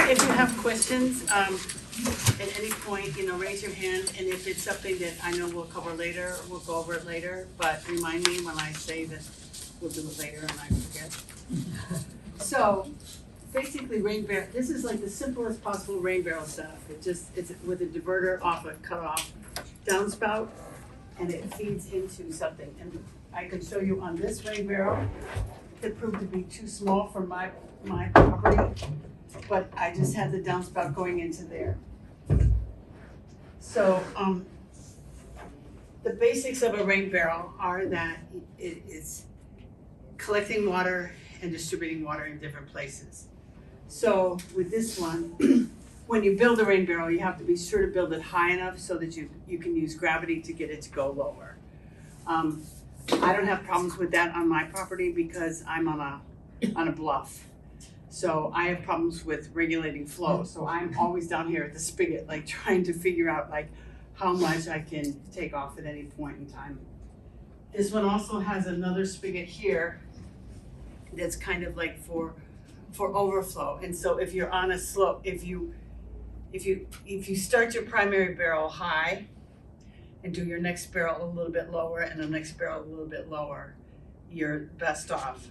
if you have questions, at any point, raise your hand, and if it's something that I know we'll cover later, we'll go over it later, but remind me when I say that we'll do it later and I forget. So, basically rain barrel, this is like the simplest possible rain barrel setup. It's with a diverter off a cut-off downspout, and it feeds into something. And I can show you on this rain barrel, it proved to be too small for my property, but I just had the downspout going into there. So, the basics of a rain barrel are that it is collecting water and distributing water in different places. So with this one, when you build a rain barrel, you have to be sure to build it high enough so that you can use gravity to get it to go lower. I don't have problems with that on my property because I'm on a bluff. So I have problems with regulating flow. So I'm always down here at the spigot, like trying to figure out like how much I can take off at any point in time. This one also has another spigot here that's kind of like for overflow. And so if you're on a slope, if you start your primary barrel high and do your next barrel a little bit lower and the next barrel a little bit lower, you're best off.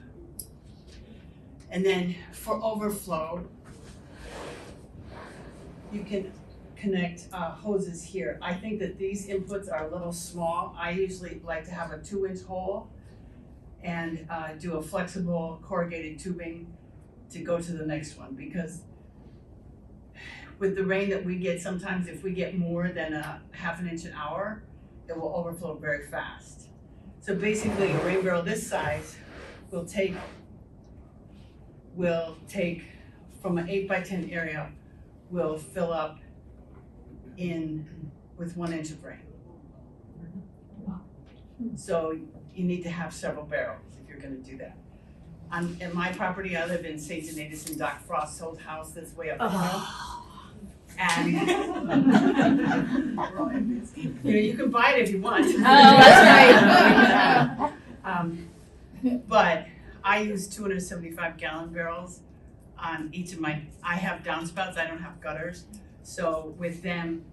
And then for overflow, you can connect hoses here. I think that these inputs are a little small. I usually like to have a 2-inch hole and do a flexible corrugated tubing to go to the next one, because with the rain that we get, sometimes if we get more than a ½ an inch an hour, it will overflow very fast. So basically a rain barrel this size will take from an 8x10 area, will fill up with 1 inch of rain. So you need to have several barrels if you're gonna do that. In my property, I live in St. Donatus in Doc Frost's old house that's way up the hill. And you can buy it if you want. Oh, that's right. But I use 275 gallon barrels on each of I have downspouts, I don't have gutters. So with them,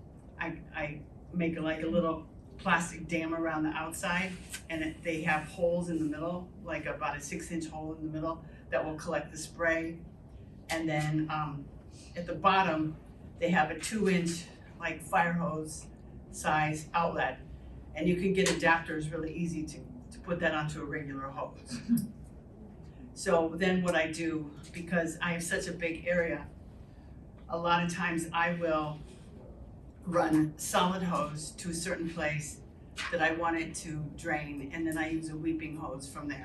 I make like a little plastic dam around the outside, and they have holes in the middle, like about a 6-inch hole in the middle that will collect the spray. And then at the bottom, they have a 2-inch like fire hose size outlet, and you can get adapters really easy to put that onto a regular hose. So then what I do, because I have such a big area, a lot of times I will run solid hose to a certain place that I want it to drain, and then I use a weeping hose from there.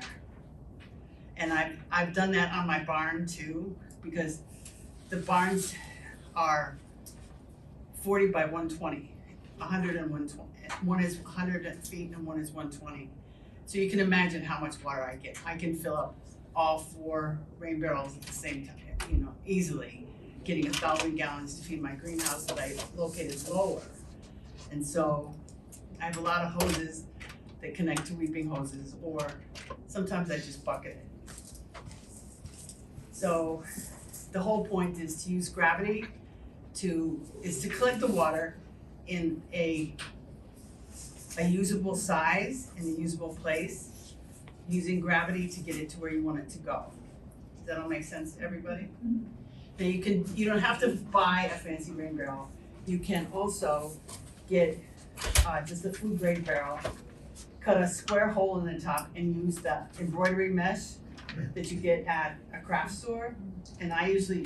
And I've done that on my barn too, because the barns are 40 by 120, 100 and 120. One is 100 feet and one is 120. So you can imagine how much water I get. I can fill up all 4 rain barrels at the same time, easily, getting 1,000 gallons to feed my greenhouse that I located lower. And so I have a lot of hoses that connect to weeping hoses, or sometimes I just bucket it. So the whole point is to use gravity to collect the water in a usable size, in a usable place, using gravity to get it to where you want it to go. Does that all make sense to everybody? Now you don't have to buy a fancy rain barrel. You can also get just a food grade barrel, cut a square hole in the top, and use the embroidery mesh that you get at a craft store. And I usually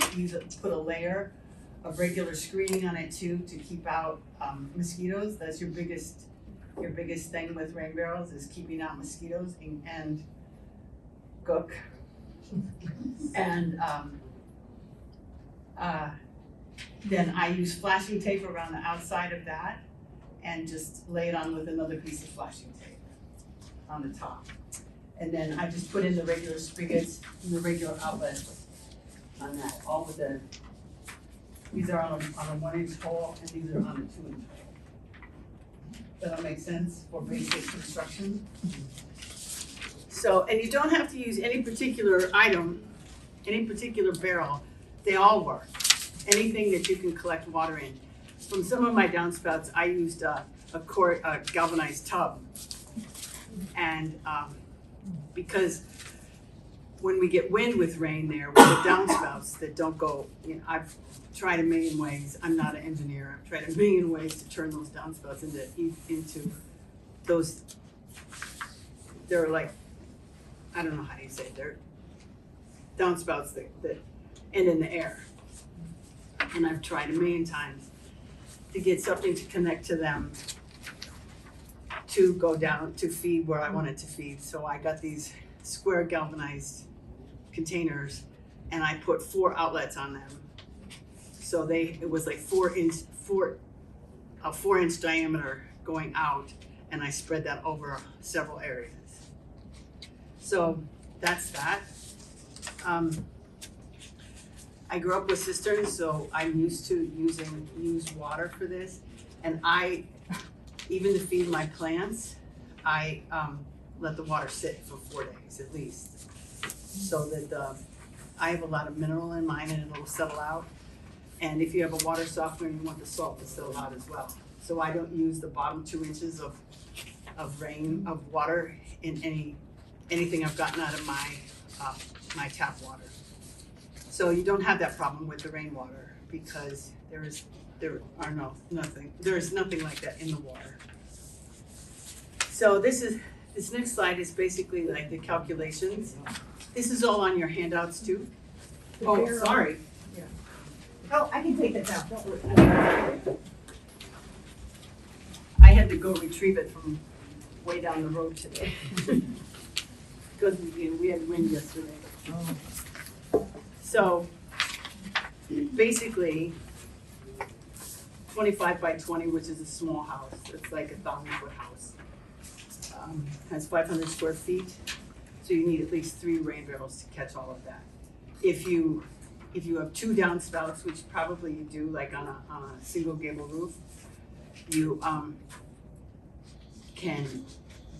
put a layer of regular screening on it too, to keep out mosquitoes. That's your biggest thing with rain barrels, is keeping out mosquitoes and gook. And then I use flashing tape around the outside of that and just lay it on with another piece of flashing tape on the top. And then I just put in the regular spigots and the regular outlets on that, all with these are on a 1-inch hole and these are on a 2-inch hole. Does that make sense for basic construction? So, and you don't have to use any particular item, any particular barrel, they all work. anything that you can collect water in. From some of my downspouts, I used a galvanized tub. And because when we get wind with rain there, with the downspouts that don't go, I've tried a million ways. I'm not an engineer. I've tried a million ways to turn those downspouts into those. They're like, I don't know how you say it. They're downspouts that end in the air. And I've tried a million times to get something to connect to them to go down to feed where I want it to feed. So I got these square galvanized containers and I put 4 outlets on them. So it was like 4 inch diameter going out, and I spread that over several areas. So that's that. I grew up with cisterns, so I'm used to use water for this. And even to feed my plants, I let the water sit for 4 days at least, so that I have a lot of mineral in mine and it'll settle out. And if you have a water softener, you want the salt to settle out as well. So I don't use the bottom 2 inches of water in anything I've gotten out of my tap water. So you don't have that problem with the rainwater because there is nothing like that in the water. So this next slide is basically like the calculations. This is all on your handouts too. Oh, sorry. Yeah. Oh, I can take that down, don't worry. I had to go retrieve it from way down the road today. Because we had wind yesterday. Oh. So basically 25 by 20, which is a small house. It's like a 1,000-foot house. Has 500 square feet. So you need at least 3 rain barrels to catch all of that. If you have 2 downspouts, which probably you do, like on a single gable roof, you can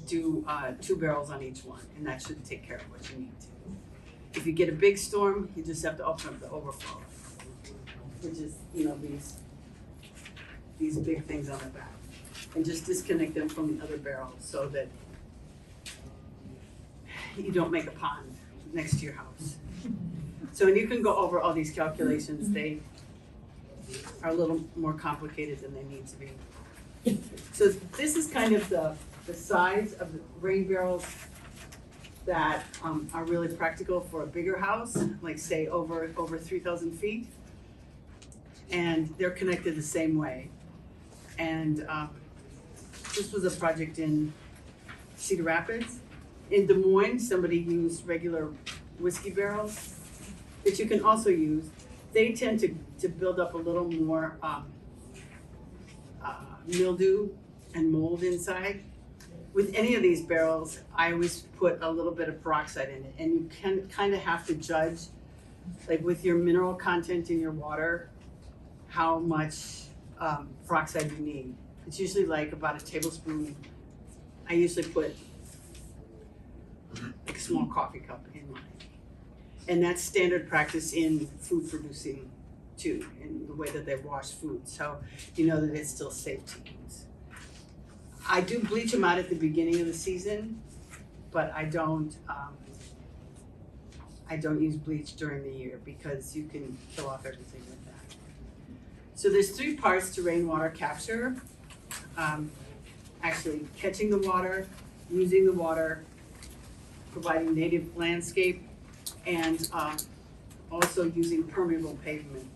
do 2 barrels on each one, and that should take care of what you need to. If you get a big storm, you just have to open up the overflow, which is these big things on the back, and just disconnect them from the other barrels so that you don't make a pond next to your house. So, and you can go over all these calculations. They are a little more complicated than they need to be. So this is kind of the size of the rain barrels that are really practical for a bigger house, like say over 3,000 feet. And they're connected the same way. And this was a project in Cedar Rapids. In Des Moines, somebody used regular whiskey barrels that you can also use. They tend to build up a little more mildew and mold inside. With any of these barrels, I always put a little bit of peroxide in it, and you can kind of have to judge, like with your mineral content in your water, how much peroxide you need. It's usually like about a tablespoon. I usually put like a small coffee cup in mine. And that's standard practice in food producing too, in the way that they wash food. So you know that it's still safe to use. I do bleach them out at the beginning of the season, but I don't use bleach during the year because you can kill off everything with that. So there's 3 parts to rainwater capture. Actually catching the water, using the water, providing native landscape, and also using permeable pavement.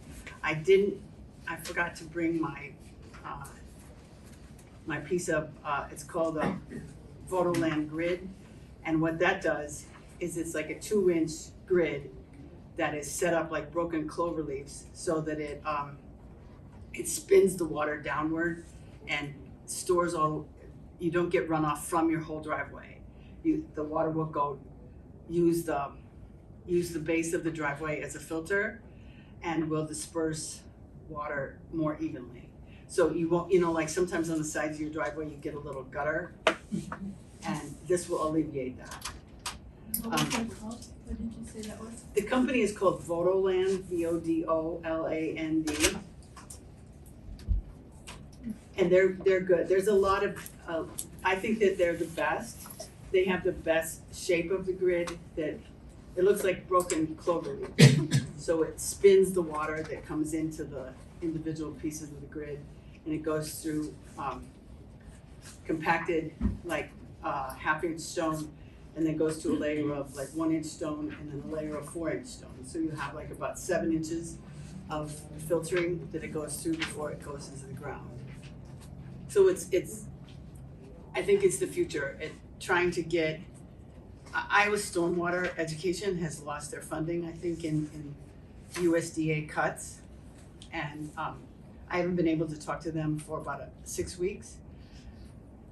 I forgot to bring my piece of, it's called a Photoland grid. And what that does is it's like a 2-inch grid that is set up like broken clover leaves so that it spins the water downward and stores you don't get runoff from your whole driveway. The water will go use the base of the driveway as a filter and will disperse water more evenly. So you won't, like sometimes on the sides of your driveway you get a little gutter, and this will alleviate that. What was that called? What did you say that was? The company is called Vodoland, Vodoland. And they're good. There's a lot of, I think that they're the best. They have the best shape of the grid that, it looks like broken clover leaf. So it spins the water that comes into the individual pieces of the grid, and it goes through compacted like half-inch stone, and then goes to a layer of like 1-inch stone, and then a layer of 4-inch stone. So you have like about 7 inches of filtering that it goes through before it goes into the ground. So it's I think it's the future. Trying to get Iowa stormwater education has lost their funding, I think, in USDA cuts, and I haven't been able to talk to them for about 6 weeks.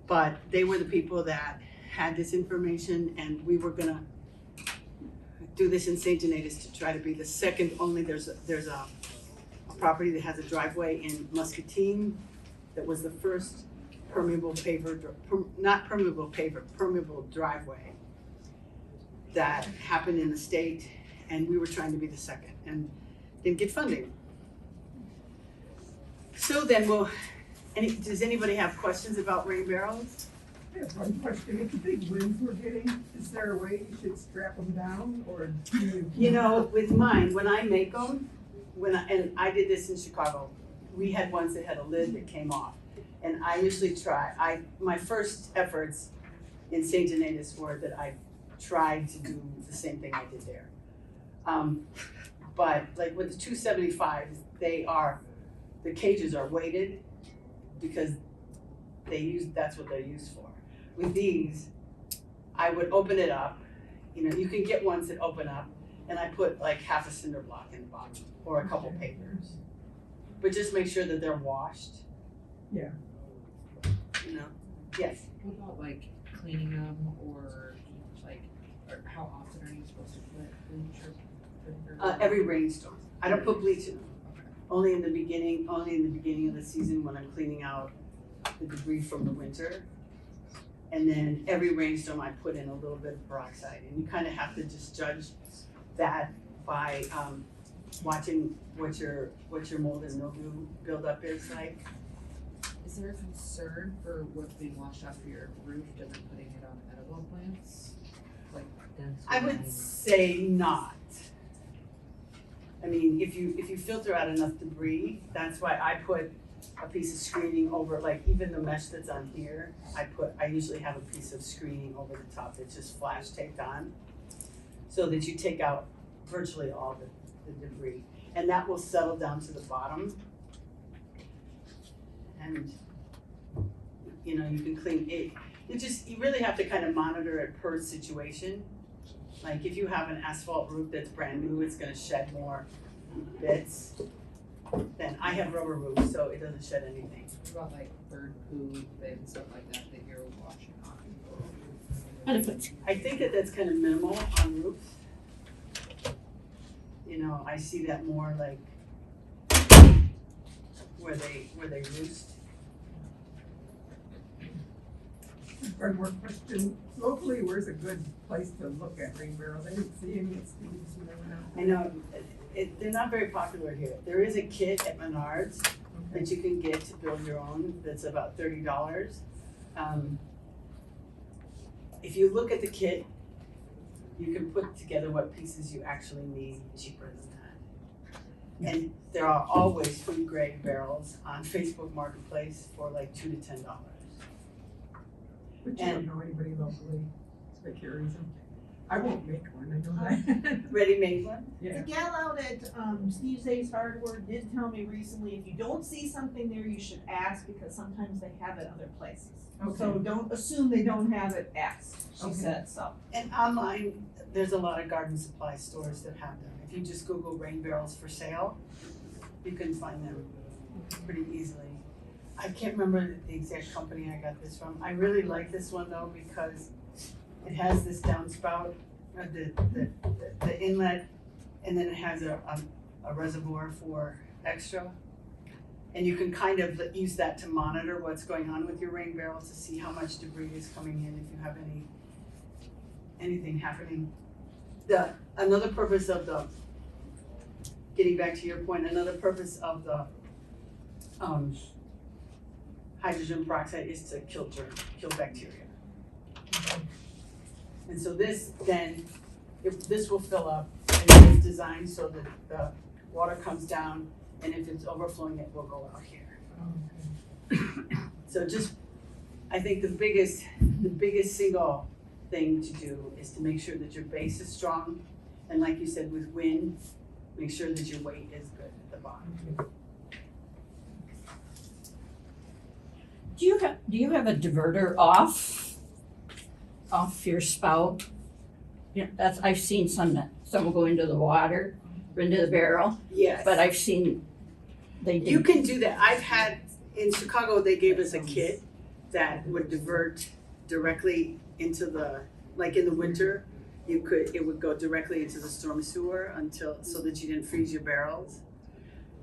But they were the people that had this information, and we were gonna do this in St. Donatus to try to be the second only. There's a property that has a driveway in Muscatine that was the first permeable driveway that happened in the state, and we were trying to be the second and didn't get funding. So then does anybody have questions about rain barrels? I have one question. With the big winds we're getting, is there a way you should strap them down, or do you? You know, with mine, when I make them, and I did this in Chicago, we had ones that had a lid that came off. And I usually my first efforts in St. Donatus were that I tried to do the same thing I did there. But like with the 275s, the cages are weighted because that's what they're used for. With these, I would open it up. You know, you can get ones that open up, and I put like half a cinder block in the bottom or a couple papers. But just make sure that they're washed. Yeah. You know, yes. What about like cleaning them, or like, or how often are you supposed to put bleach or vinegar? Every rainstorm. I don't put bleach in them. Only in the beginning of the season when I'm cleaning out the debris from the winter. And then every rainstorm I put in a little bit of peroxide, and you kind of have to just judge that by watching what your mold and mildew buildup is like. Is there a concern for what's being washed off your roof and then putting it on edible plants? Like dense. I would say not. I mean, if you filter out enough debris, that's why I put a piece of screening over, like even the mesh that's on here, I usually have a piece of screening over the top that's just flash taped on, so that you take out virtually all the debris, and that will settle down to the bottom. And you know, you can clean it. You really have to kind of monitor it per situation. Like if you have an asphalt roof that's brand new, it's gonna shed more bits. Then I have rubber roofs, so it doesn't shed anything. What about like bird poop and stuff like that you're washing off? I think that's kind of minimal on roofs. You know, I see that more like where they roost. One more question. Locally, where's a good place to look at rain barrels? I didn't see any at Steve's, you never know. I know, they're not very popular here. There is a kit at Menards that you can get to build your own that's about $30. If you look at the kit, you can put together what pieces you actually need cheaper than that. And there are always food grade barrels on Facebook Marketplace for like $2 to $10. But you don't know anybody locally that carries them. I won't make one, I know that. Ready-made one? Yeah. The gal out at Steve's Ace Hardware did tell me recently, if you don't see something there, you should ask, because sometimes they have it other places. So Okay. don't assume they don't have it, ask, she Okay. said, so. And online, there's a lot of garden supply stores that have them. If you just Google rain barrels for sale, you can find them pretty easily. I can't remember the exact company I got this from. I really like this one though, because it has this downspout, the inlet, and then it has a reservoir for extra. And you can kind of use that to monitor what's going on with your rain barrels to see how much debris is coming in, if you have any anything happening. Another purpose of the, getting back to your point, another purpose of the hydrogen peroxide is to kill bacteria. And so this then, if this will fill up, and it's designed so that the water comes down, and if it's overflowing, it will go out here. So just, I think the biggest single thing to do is to make sure that your base is strong, and like you said, with wind, make sure that your weight is good at the bottom. Do you have a diverter off your spout? Yeah, I've seen some will go into the water, or into the barrel, Yes. but I've seen they do. You can do that. I've had, in Chicago, they gave us a kit that would divert directly into the, like in the winter, it would go directly into the storm sewer so that you didn't freeze your barrels.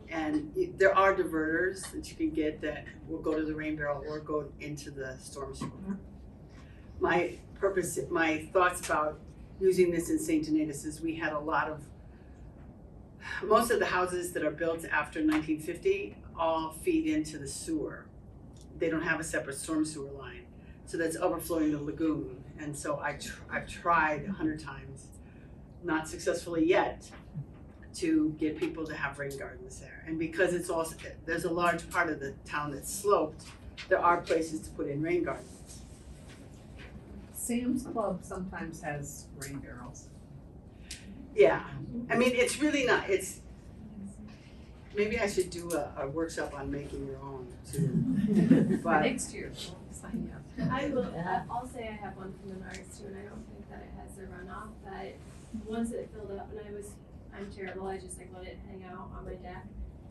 And there are diverters that you can get that will go to the rain barrel or go into the storm sewer. My thoughts about using this in St. Donatus is we had most of the houses that are built after 1950 all feed into the sewer. They don't have a separate storm sewer line. So that's overflowing the lagoon. And so I've tried 100 times, not successfully yet, to get people to have rain gardens there. And because there's a large part of the town that's sloped, there are places to put in rain gardens. Sam's Club sometimes has rain barrels. Yeah, I mean, it's really not, maybe I should do a workshop on making your own too. But Next year, we'll sign you up. I'll say I have one from the Menards too, and I don't think that it has a runoff, but once it filled up, and I'm terrible, I just let it hang out on my deck.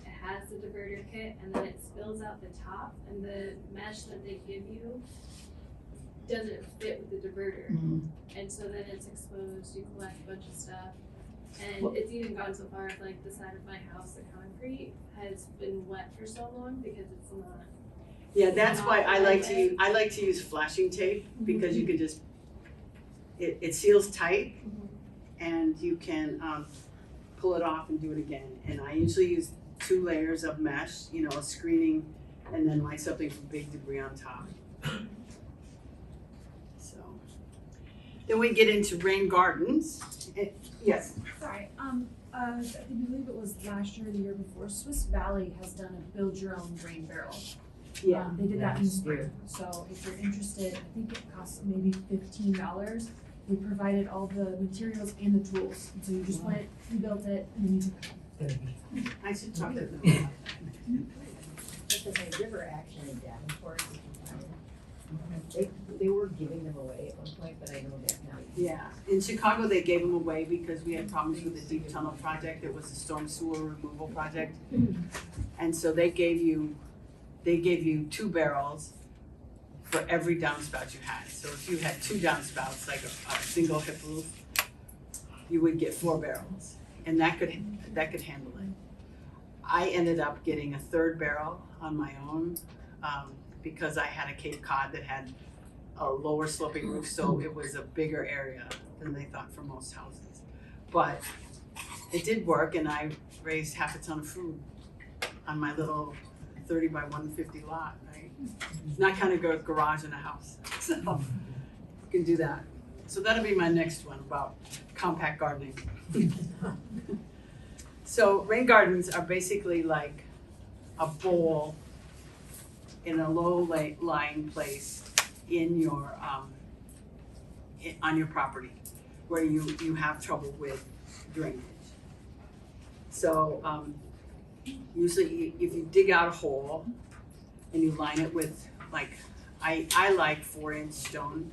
It has the diverter kit, and then it spills out the top, and the mesh that they give you doesn't fit with the diverter. And so then it's exposed, you collect a bunch of stuff. And it's even gone so far, like the side of my house, the concrete has been wet for so long because it's not. yeah, that's why I like to use flashing tape, because you can just, it seals tight, and you can pull it off and do it again. And I usually use 2 layers of mesh, a screening, and then like something for big debris on top. So then we get into rain gardens. Yes. Sorry, I believe it was last year or the year before, Swiss Valley has done a build your own rain barrel. Yeah. They did that in spring, so if you're interested, I think it costs maybe $15. They provided all the materials and the tools, and so you just went, you built it, and then you took it home. I should talk to them. Because the river action in Davenport, they were giving them away at one point, but I know that now. Yeah, in Chicago, they gave them away because we had problems with the deep tunnel project. It was a storm sewer removal project. And so they gave you 2 barrels for every downspout you had. So if you had 2 downspouts, like a single hip roof, you would get 4 barrels, and that could handle it. I ended up getting a 3rd barrel on my own because I had a Cape Cod that had a lower sloping roof, so it was a bigger area than they thought for most houses. But it did work, and I raised half a ton of food on my little 30 by 150 lot, right? Not kind of garage in a house, so you can do that. So that'll be my next one about compact gardening. So rain gardens are basically like a bowl in a low-lying place in your on your property where you have trouble with drainage. So usually if you dig out a hole and you line it with I like 4-inch stone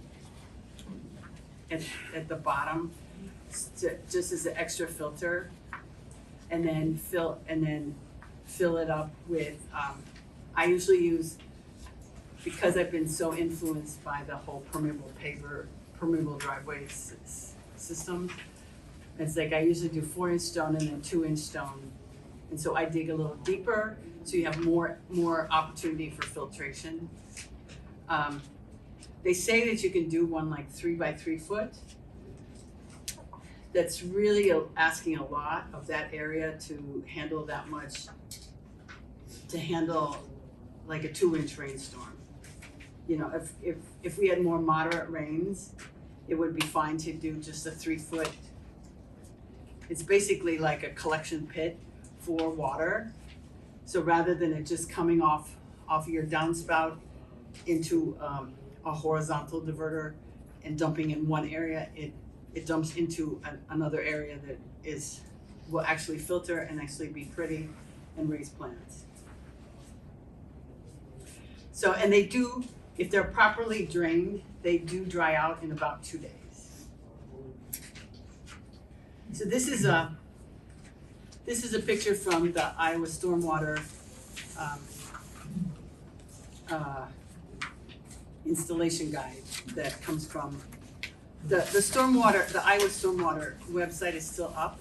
at the bottom, just as an extra filter, and then fill it up with I usually use, because I've been so influenced by the whole permeable driveway system, it's like I usually do 4-inch stone and then 2-inch stone. And so I dig a little deeper, so you have more opportunity for filtration. They say that you can do one like 3 by 3 foot, that's really asking a lot of that area to handle that much, to handle like a 2-inch rainstorm. You know, if we had more moderate rains, it would be fine to do just a 3-foot. It's basically like a collection pit for water. So rather than it just coming off your downspout into a horizontal diverter and dumping in one area, it dumps into another area that will actually filter and actually be pretty and raise plants. So, and they do, if they're properly drained, they do dry out in about 2 days. So this is a picture from the Iowa Stormwater installation guide that comes from the Iowa Stormwater website is still up.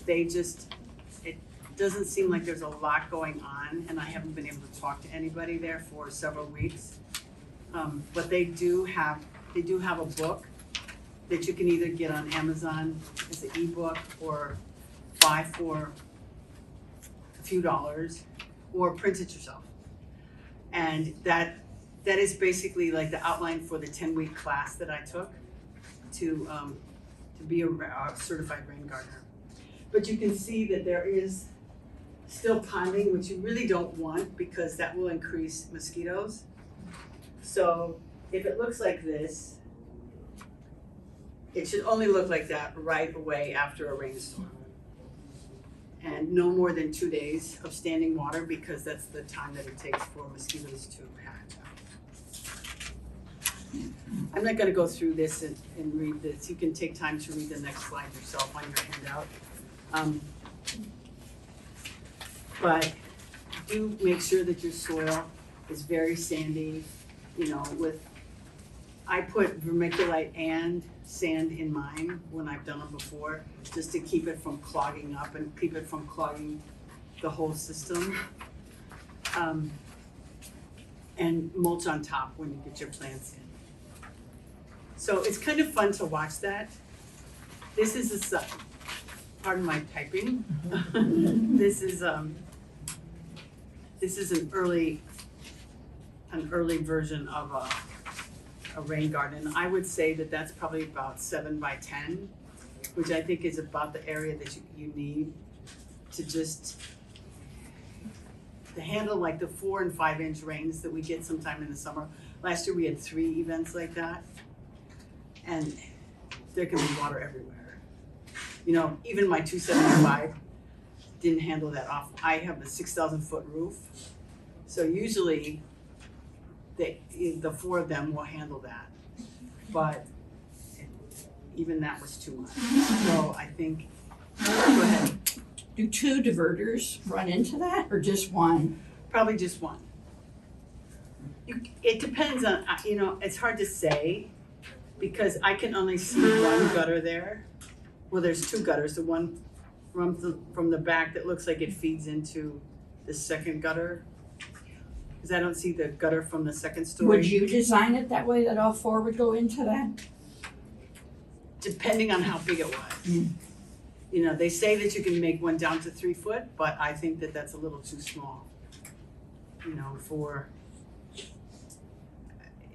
It doesn't seem like there's a lot going on, and I haven't been able to talk to anybody there for several weeks. But they do have a book that you can either get on Amazon as an ebook or buy for a few dollars, or print it yourself. And that is basically like the outline for the 10-week class that I took to be a certified rain gardener. But you can see that there is still ponding, which you really don't want because that will increase mosquitoes. So if it looks like this, it should only look like that right away after a rainstorm. And no more than 2 days of standing water because that's the time that it takes for mosquitoes to hatch out. I'm not gonna go through this and read this. You can take time to read the next slide yourself on your handout. But do make sure that your soil is very sandy, you know, I put vermiculite and sand in mine when I've done them before, just to keep it from clogging up and keep it from clogging the whole system. And mulch on top when you get your plants in. So it's kind of fun to watch that. This is pardon my typing. This is an early version of a rain garden. I would say that that's probably about 7 by 10, which I think is about the area that you need to handle like the 4 and 5 inch rains that we get sometime in the summer. Last year we had 3 events like that, and there can be water everywhere. You know, even my 275 didn't handle that off. I have a 6,000-foot roof, so usually the 4 of them will handle that, but even that was too much. So I think, go ahead. Do 2 diverters run into that or just one? Probably just one. It depends on, you know, it's hard to say because I can only see one gutter there. Well, there's 2 gutters, the one from the back that looks like it feeds into the second gutter. Because I don't see the gutter from the second story. Would you design it that way that all 4 would go into that? Depending on how big it was. You know, they say that you can make one down to 3 foot, but I think that that's a little too small. You know,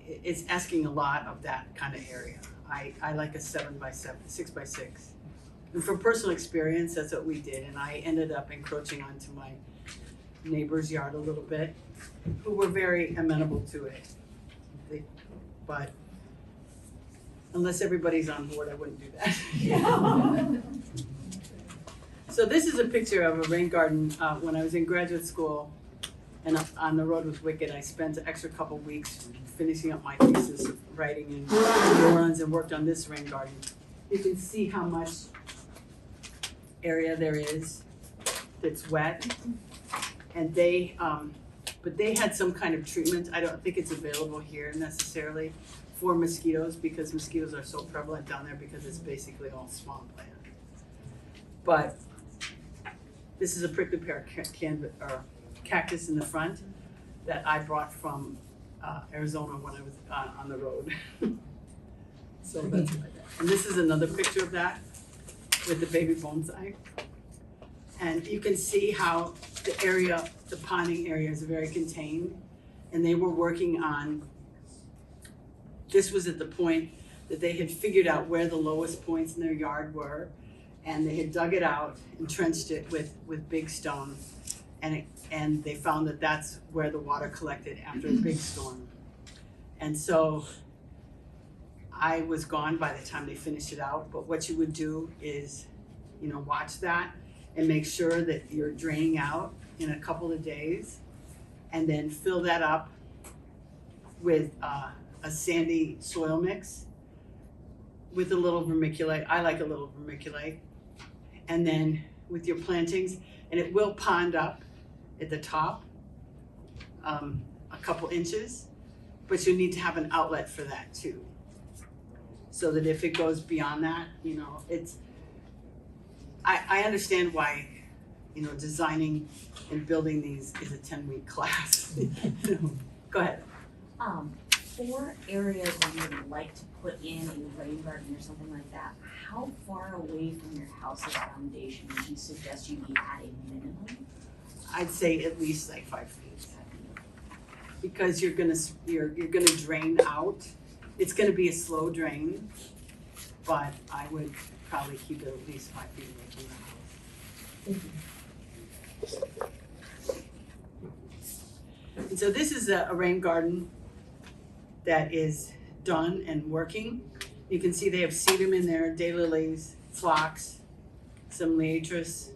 it's asking a lot of that kind of area. I like a 7 by 7, 6 by 6. And from personal experience, that's what we did, and I ended up encroaching onto my neighbor's yard a little bit, who were very amenable to it. But unless everybody's on board, I wouldn't do that. So this is a picture of a rain garden when I was in graduate school and on the road with Wicked. I spent an extra couple weeks finishing up my thesis, writing in New Orleans, and worked on this rain garden. You can see how much area there is that's wet. And but they had some kind of treatment. I don't think it's available here necessarily for mosquitoes because mosquitoes are so prevalent down there because it's basically all swampland. But this is a prickly pear cactus in the front that I brought from Arizona when I was on the road. So that's what I did. And this is another picture of that. with the baby bonsai. And you can see how the area, the ponding area is very contained. And they were working on, this was at the point that they had figured out where the lowest points in their yard were. And they had dug it out and trenched it with big stone. And they found that that's where the water collected after a big storm. And so I was gone by the time they finished it out, but what you would do is, watch that and make sure that you're draining out in a couple of days, and then fill that up with a sandy soil mix with a little vermiculite. I like a little vermiculite. And then with your plantings, and it will pond up at the top a couple inches, but you need to have an outlet for that too. So that if it goes beyond that, I understand why, designing and building these is a 10-week class. Go ahead. For areas where you would like to put in a rain garden or something like that, how far away from your house's foundation would you suggest you be at a minimum? I'd say at least like 5 feet. Because you're gonna drain out. It's gonna be a slow drain, but I would probably keep it at least 5 feet away from the house. And so this is a rain garden that is done and working. You can see they have sedum in there, daylilies, phlox, some liatris,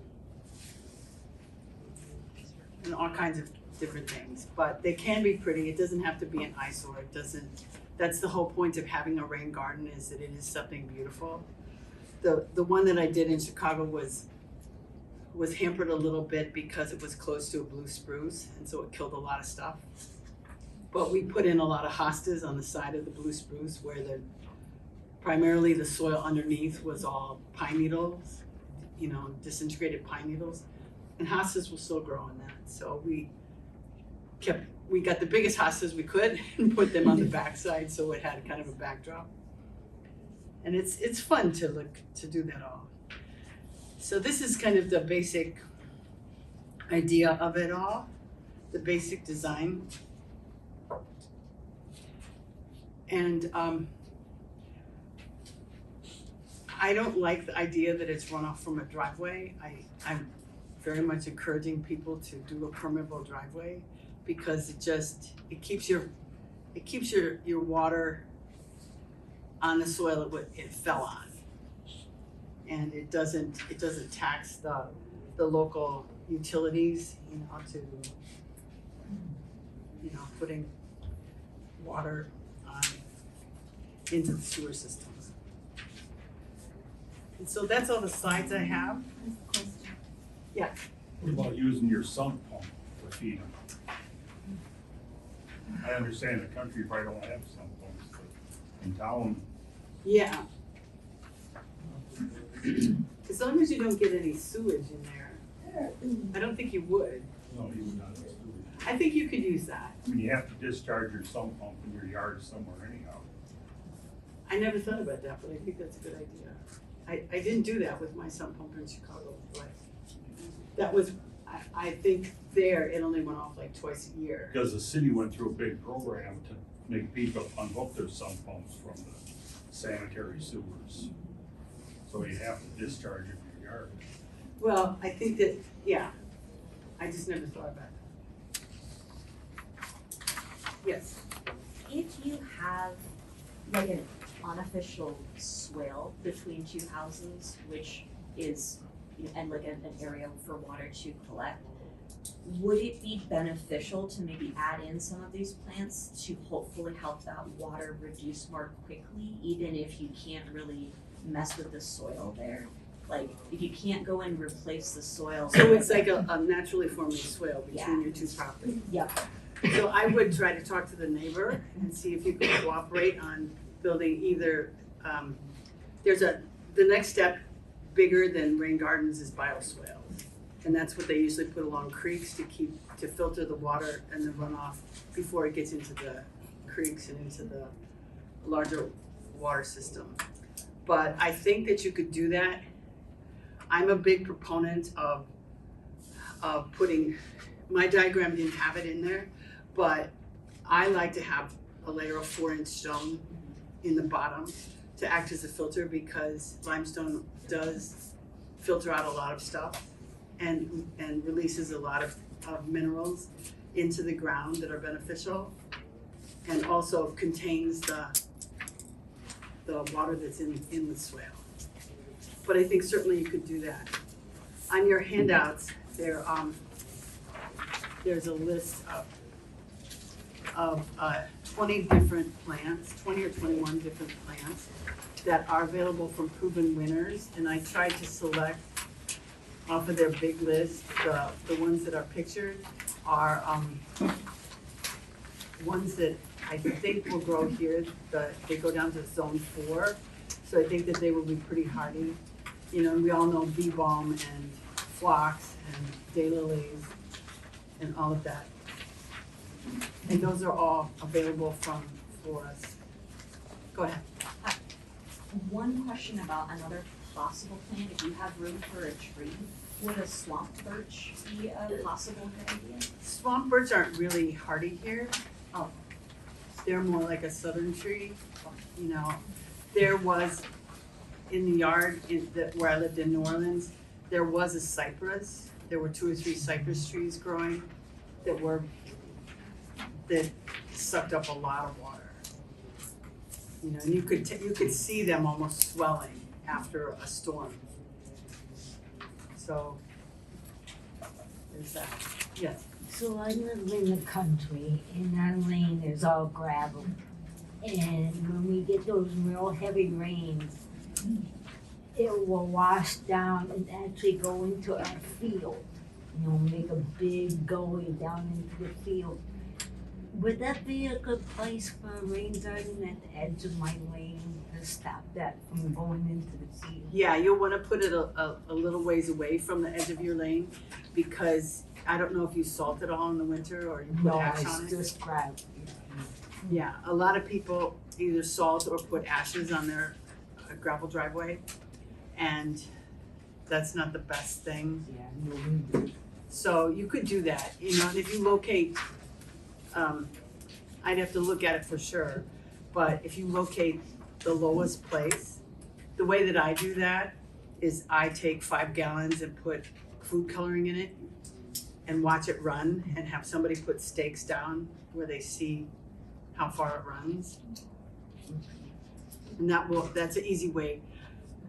and all kinds of different things. But they can be pretty. It doesn't have to be an eyesore. It doesn't. That's the whole point of having a rain garden, is that it is something beautiful. The one that I did in Chicago was hampered a little bit because it was close to a blue spruce, and so it killed a lot of stuff. But we put in a lot of hostas on the side of the blue spruce where primarily the soil underneath was all pine needles, disintegrated pine needles, and hostas will still grow in that. So we got the biggest hostas we could and put them on the backside so it had kind of a backdrop. And it's fun to do that all. So this is kind of the basic idea of it all, the basic design. And I don't like the idea that it's runoff from a driveway. I'm very much encouraging people to do a permeable driveway, because it keeps your water on the soil it fell on, and it doesn't tax the local utilities, to putting water into the sewer systems. And so that's all the slides I have. Yeah. What about using your sump pump for feeding? I understand the country probably don't have sump pumps, but in town. Yeah. As long as you don't get any sewage in there, I don't think you would. No, you would not. I think you could use that. I mean, you have to discharge your sump pump in your yard somewhere anyhow. I never thought about that, but I think that's a good idea. I didn't do that with my sump pump in Chicago, but that was, I think there, it only went off like twice a year. Because the city went through a big program to make people unhook their sump pumps from the sanitary sewers. So you have to discharge it in your yard. Well, I think that, yeah, I just never thought about that. Yes. If you have like an unofficial swale between two houses, which is, and like an area for water to collect, would it be beneficial to maybe add in some of these plants to hopefully help that water reduce more quickly, even if you can't really mess with the soil there? Like, if you can't go and replace the soil. So it's like a naturally forming swale between your two properties. Yep. So I would try to talk to the neighbor and see if you could cooperate on building either, the next step bigger than rain gardens is bioswales. And that's what they usually put along creeks to filter the water and the runoff before it gets into the creeks and into the larger water system. But I think that you could do that I'm a big proponent of putting, my diagram didn't have it in there, but I like to have a layer of 4-inch stone in the bottom to act as a filter, because limestone does filter out a lot of stuff and releases a lot of minerals into the ground that are beneficial, and also contains the water that's in the swale. But I think certainly you could do that. On your handouts, there's a list of 20 different plants, 20 or 21 different plants that are available from proven winners, and I tried to select off of their big list. The ones that are pictured are ones that I think will grow here. They go down to zone 4, so I think that they will be pretty hardy. You know, we all know bee balm and phlox and daylilies and all of that. And those are all available from Florist. Go ahead. One question about another possible plant, if you have room for a tree, would a swamp birch be a possible good idea? Swamp birch aren't really hardy here. Oh. They're more like a southern tree, you know. There was, in the yard where I lived in New Orleans, there was a cypress. There were 2 or 3 cypress trees growing that sucked up a lot of water. You know, and you could see them almost swelling after a storm. So there's that. Yes. So I live in the country and our lane is all gravel. And when we get those real heavy rains, it will wash down and actually go into our field. You know, make a big gully down into the field. Would that be a good place for a rain garden at the edge of my lane to stop that from going into the field? Yeah, you'll want to put it a little ways away from the edge of your lane, because I don't know if you salt it all in the winter or you put No, ash it's on it. just gravel. Yeah, a lot of people either salt or put ashes on their gravel driveway, and that's not the best thing. Yeah, no, we do. So you could do that, you know, and if you locate, I'd have to look at it for sure, but if you locate the lowest place, the way that I do that is I take 5 gallons and put food coloring in it and watch it run, and have somebody put stakes down where they see how far it runs. And that's an easy way.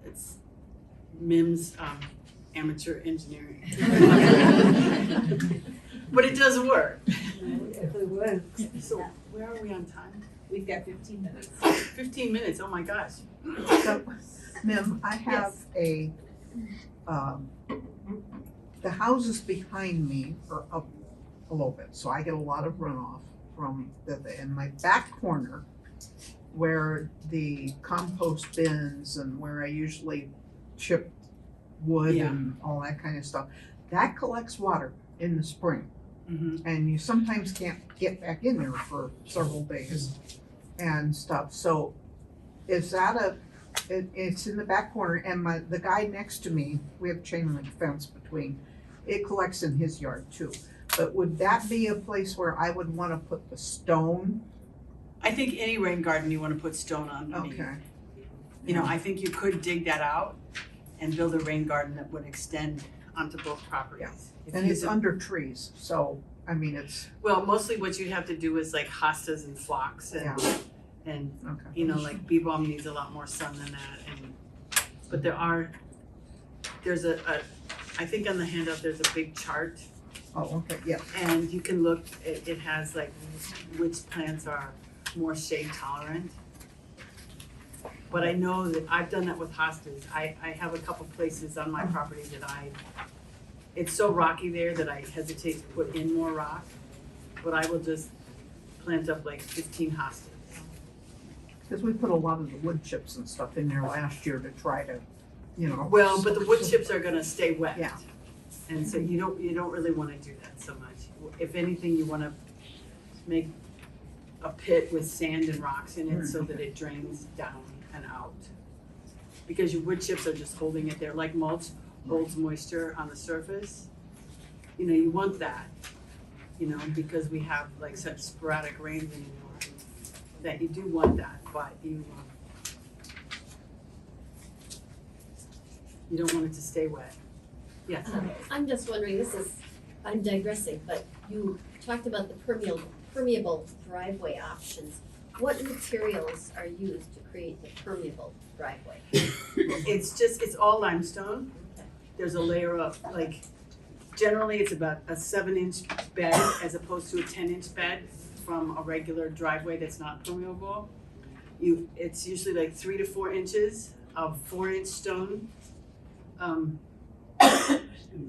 It's Mim's amateur engineering. But it does work. If it works. So where are we on time? We've got 15 minutes. 15 minutes, oh my gosh. So, Mim, I have the houses behind me are up a little bit, so I get a lot of runoff from in my back corner where the compost bins and where I usually chip wood Yeah. and all that kind of stuff. That collects water in the spring, Mm-hmm. and you sometimes can't get back in there for several days and stuff. So is that it's in the back corner, and the guy next to me, we have chain link fence between, it collects in his yard too. But would that be a place where I would wanna put the stone? I think any rain garden you want to put stone underneath. Okay. You know, I think you could dig that out and build a rain garden that would extend onto both properties. If And you it's did- under trees, so, I mean, it's, Well, mostly what you'd have to do is like hostas and phlox and okay. you know, like bee balm needs a lot more sun than that, but there's I think on the handout there's a big chart, Oh, okay, yeah. and you can look, it has like which plants are more shade tolerant. But I know that I've done that with hostas. I have a couple places on my property that it's so rocky there that I hesitate to put in more rock, but I will just plant up like 15 hostas. Cause we put a lot of the wood chips and stuff in there last year to try to, you know. Well, but the wood chips are gonna stay wet. Yeah. And so you don't really wanna do that so much. If anything, you wanna make a pit with sand and rocks in it so that it drains down and out. Because your wood chips are just holding it there like mulch, holds moisture on the surface. You know, you want that, you know, because we have like such sporadic rains anymore, that you do want that, but you don't want it to stay wet. Yes. I'm just wondering, I'm digressing, but you talked about the permeable driveway options. What materials are used to create the permeable driveway? It's all limestone. There's a layer of, like, generally it's about a 7-inch bed as opposed to a 10-inch bed from a regular driveway that's not permeable. It's usually like 3 to 4 inches of 4-inch stone.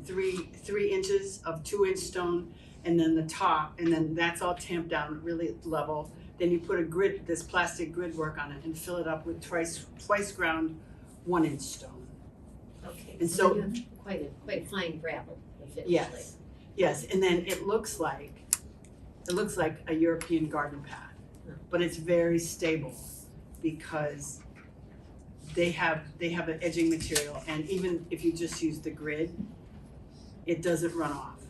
3 inches of 2-inch stone, and then the top, and then that's all tamped down really level. Then you put this plastic grid work on it and fill it up with twice ground 1-inch stone. Okay, And so so- you have quite fine gravel eventually. Yes, and then it looks like a European garden path, but it's very stable because they have an edging material, and even if you just use the grid, it doesn't run off.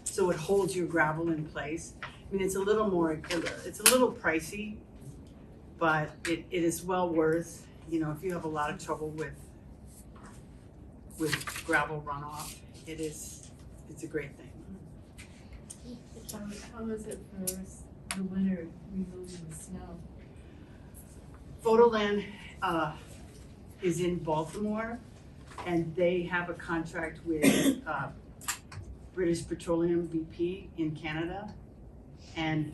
So it holds your gravel in place. I mean, it's a little pricey, but it is well worth, you know, if you have a lot of trouble with gravel runoff, it's a great thing. How is it for the winter removing the snow? Photoland is in Baltimore, and they have a contract with British Petroleum BP in Canada, and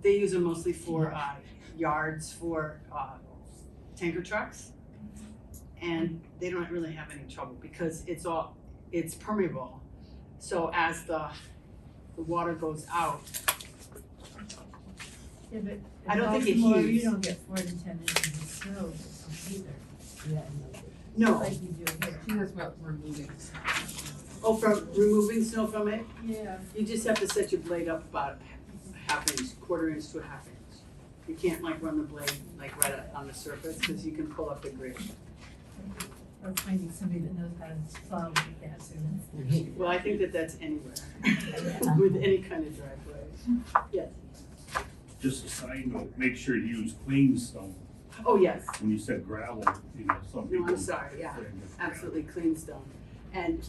they use them mostly for yards for tanker trucks, and they don't really have any trouble because it's permeable. So as the water goes out, Yeah, but I don't think it Baltimore, heaves. you don't get 4 to 10 inches of snow either, Yeah, no. like you do here. She was about removing. Oh, from removing snow from it, Yeah. you just have to set your blade up about a half inch, quarter inch to a half inch. You can't like run the blade like right up on the surface, because you can pull up the grid. Or finding somebody that knows how to plow like that soon. Well, I think that's anywhere, with any kind of driveway. Yes. Just a side note, make sure you use clean stone. Oh, yes. When you said gravel, you know, some No, people. I'm sorry, yeah, say it's gravel. absolutely clean stone. And,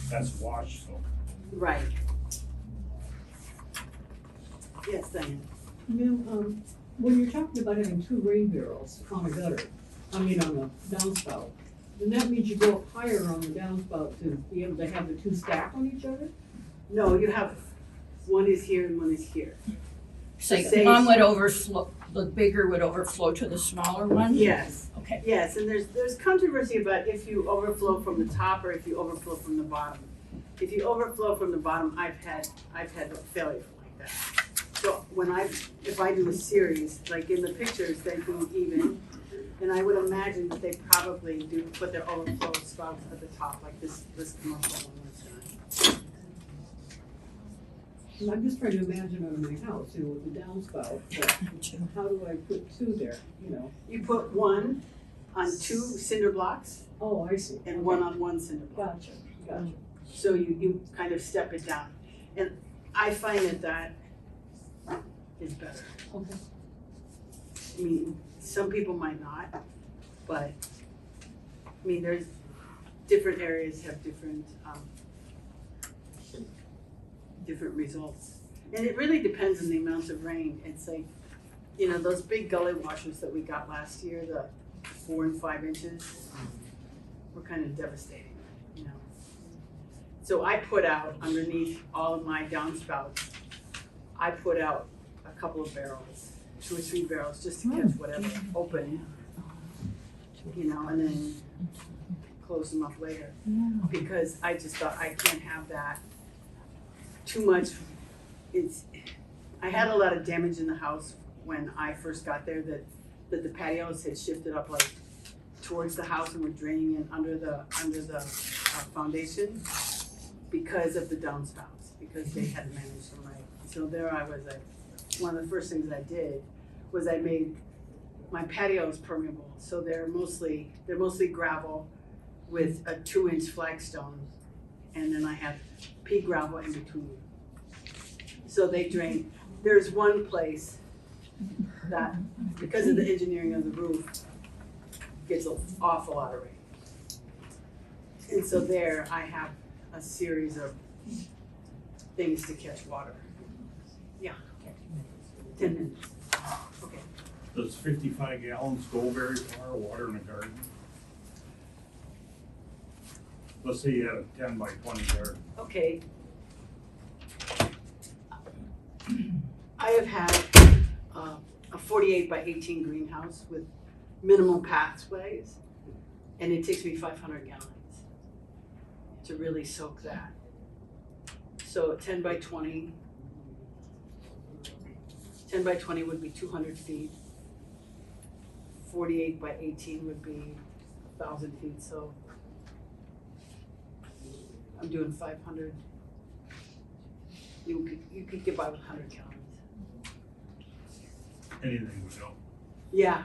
That's wash stone. right. Yes, Diane. Ma'am, when you're talking about having 2 rain barrels on a gutter, on the downspout, then that means you go up higher on the downspout to be able to have the 2 stack on each other? No, you have, one is here and one is here. So Say- one would overflow, the bigger would overflow to the smaller one? Yes. Okay. Yes, and there's controversy about if you overflow from the top or if you overflow from the bottom. If you overflow from the bottom, I've had a failure like that. So if I do a series, like in the pictures, they go even, and I would imagine that they probably do put their overflow spouts at the top, like this commercial one was done. And I'm just trying to imagine on my house, with the downspout, but how do I put 2 there, You put one on 2 cinder blocks Oh, I see. and Okay. one on 1 cinder block. Gotcha. So you kind of step it down. And I find that is better. Okay. I mean, some people might not, but, I mean, there's, different areas have different results. And it really depends on the amount of rain. It's like, you know, those big gully washers that we got last year, the 4 and 5 inches, were kind of devastating, you know. So I put out underneath all of my downspouts, I put out a couple of barrels, 2 or 3 barrels, just to catch whatever open, you know, and then close them up later. Because I just thought, I can't have that too much. I had a lot of damage in the house when I first got there, that the patios had shifted up like towards the house and were draining in under the foundation because of the downspouts, because they hadn't managed them right. So there I was, one of the first things I did was I made my patio is permeable, so they're mostly gravel with a 2-inch flagstone, and then I have pea gravel in between. So they drain. There's one place that, because of the engineering of the roof, gets an awful lot of rain. And so there I have a series of things to catch water. Yeah. 10 minutes. Okay. Does 55 gallons go very far, water in a garden? Let's say you had a 10 by 20 garden. Okay. I have had a 48 by 18 greenhouse with minimal pathways, and it takes me 500 gallons to really soak that. So 10 by 20 would be 200 feet. 48 by 18 would be 1,000 feet, so I'm doing 500. You could get by with 100 gallons. Anything would help. Yeah,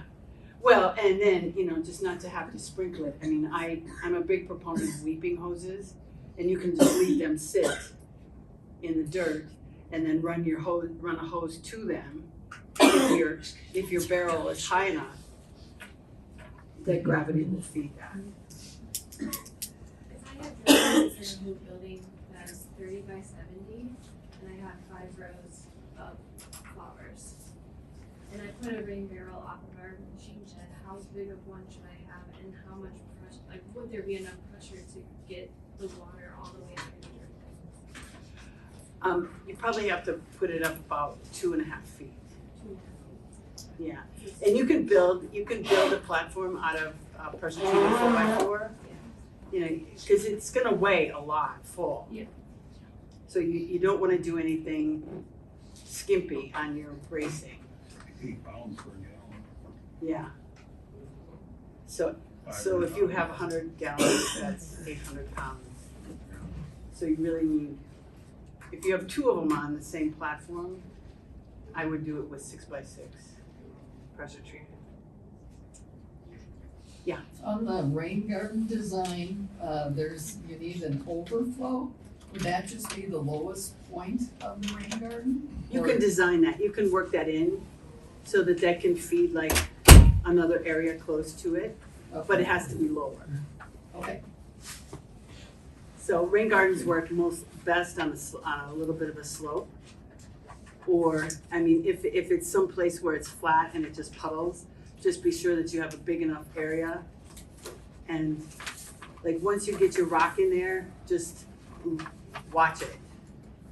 well, and then, just not to have to sprinkle it. I mean, I'm a big proponent of weeping hoses, and you can just leave them sit in the dirt and then run a hose to them if your barrel is high enough, that gravity will feed that. If I have a new building that's 30 by 70, and I have 5 rows of flowers, and I put a rain barrel off of our machine shed, how big of one should I have, and how much pressure, like, would there be enough pressure to get the water all the way through the dirt? You probably have to put it up about 2.5 feet. 2.5 Yeah, and you can build a platform out of pressure treated 4x4. Because it's gonna weigh a lot full. Yeah. So you don't wanna do anything skimpy on your bracing. 8 pounds per gallon. Yeah. So if you have 100 gallons, that's 800 pounds. So you really need, if you have 2 of them on the same platform, I would do it with 6x6 pressure treated. On the rain garden design, you need an overflow. Would that just be the lowest point of the rain garden? You can design that, you can work that in so that can feed like another area close to it, but it has to be lower. Okay. So rain gardens work most best on a little bit of a slope. Or, I mean, if it's someplace where it's flat and it just puddles, just be sure that you have a big enough area. And like once you get your rock in there, just watch it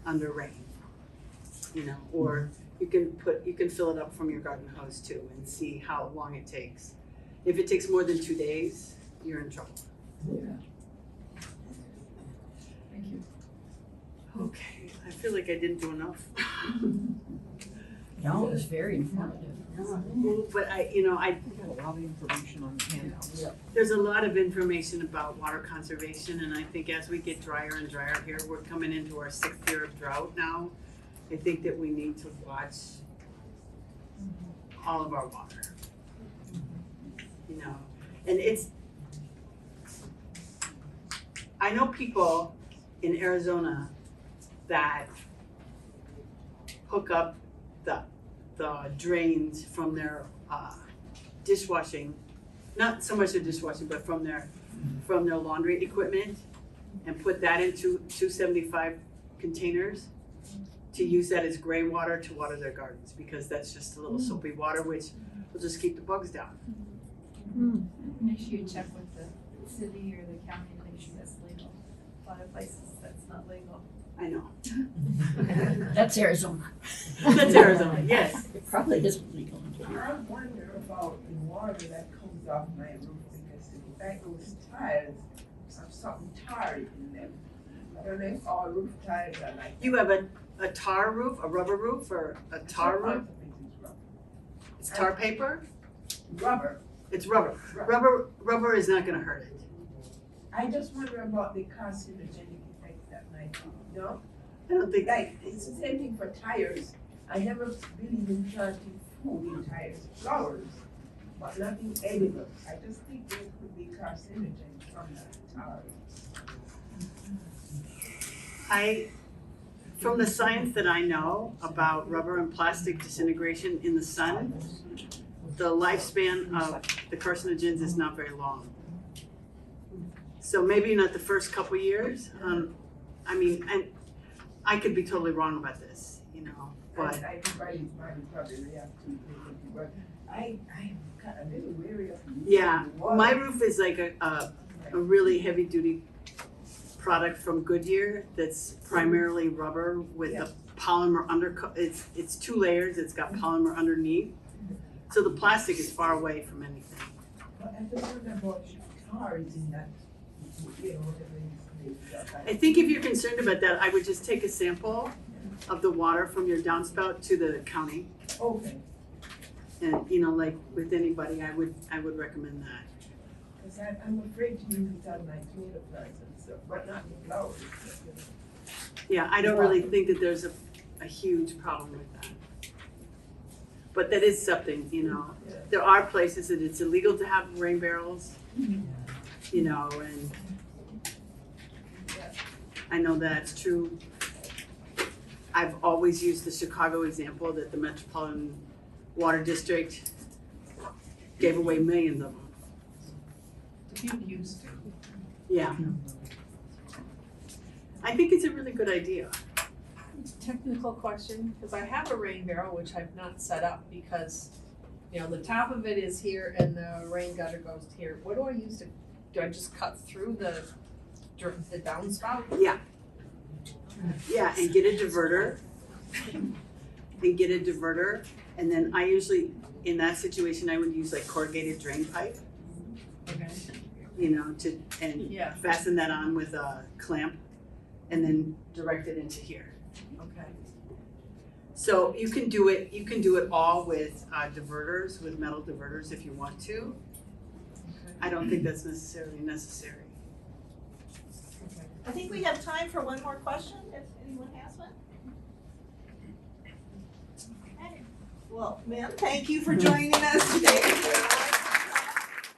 under rain. Or you can fill it up from your garden hose too and see how long it takes. If it takes more than 2 days, you're in trouble. Yeah. Thank you. Okay, I feel like I didn't do enough. No, it was very informative. But I We got a lot of information on the handouts. there's a lot of information about water conservation, and I think as we get drier and drier here, we're coming into our 6th year of drought now. I think that we need to watch all of our water. And I know people in Arizona that hook up the drains from their dishwashing, not so much the dishwashing, but from their laundry equipment, and put that into 275 containers to use that as gray water to water their gardens, because that's just a little soapy water which will just keep the bugs down. Make sure you check with the city or the county to make sure that's legal. A lot of places that's not legal. I know. That's Arizona. That's Arizona, yes. It probably isn't legal. I wonder about the water that comes off my roof, because if that goes tiles, have something tarred in them. I don't know if all roof tiles are like. You have a tar roof, a rubber roof, or a tar roof? It's tar paper? Rubber. It's rubber. Rubber is not gonna hurt it. I just wonder about the carcinogenic effects that might be, no? I don't think. Like, it's the same thing for tires. I never believe in planting food in tires, flowers. but nothing edible. I just think there could be carcinogen from the tar. From the science that I know about rubber and plastic disintegration in the sun, the lifespan of the carcinogens is not very long. So maybe not the first couple years. I mean, and I could be totally wrong about this, you know, but I probably react to it, but I'm kind of a little wary of using yeah, the water. my roof is like a really heavy duty product from Goodyear that's primarily rubber with a polymer undercoat. It's 2 layers, it's got polymer underneath. So the plastic is far away from anything. But I just wonder about tars in that, you know, whatever is made. I think if you're concerned about that, I would just take a sample of the water from your downspout to the county. Okay, And, you know, like with anybody, I would recommend that. because I'm afraid to use it on my tomato plants and stuff, but not the flowers. Yeah, I don't really think that there's a huge problem with that. But that is something, you know, there are places that it's illegal to have rain barrels, you know, and I know that's true. I've always used the Chicago example that the Metropolitan Water District gave away millions of them. Dubuque used to. Yeah. I think it's a really good idea. Technical question, because I have a rain barrel which I've not set up because, you know, the top of it is here and the rain gutter goes here. What do I use to, do I just cut through the downspout? Yeah. Yeah, and get a diverter. And then I usually, in that situation, I would use like corrugated drain pipe, Okay. you know, and Yeah, fasten that on with a clamp and then direct it into here. okay. So you can do it all with diverters, with metal diverters if you want to. I don't think that's necessarily necessary. I think we have time for one more question, if anyone has one. Okay. Well, ma'am, thank you for joining us today.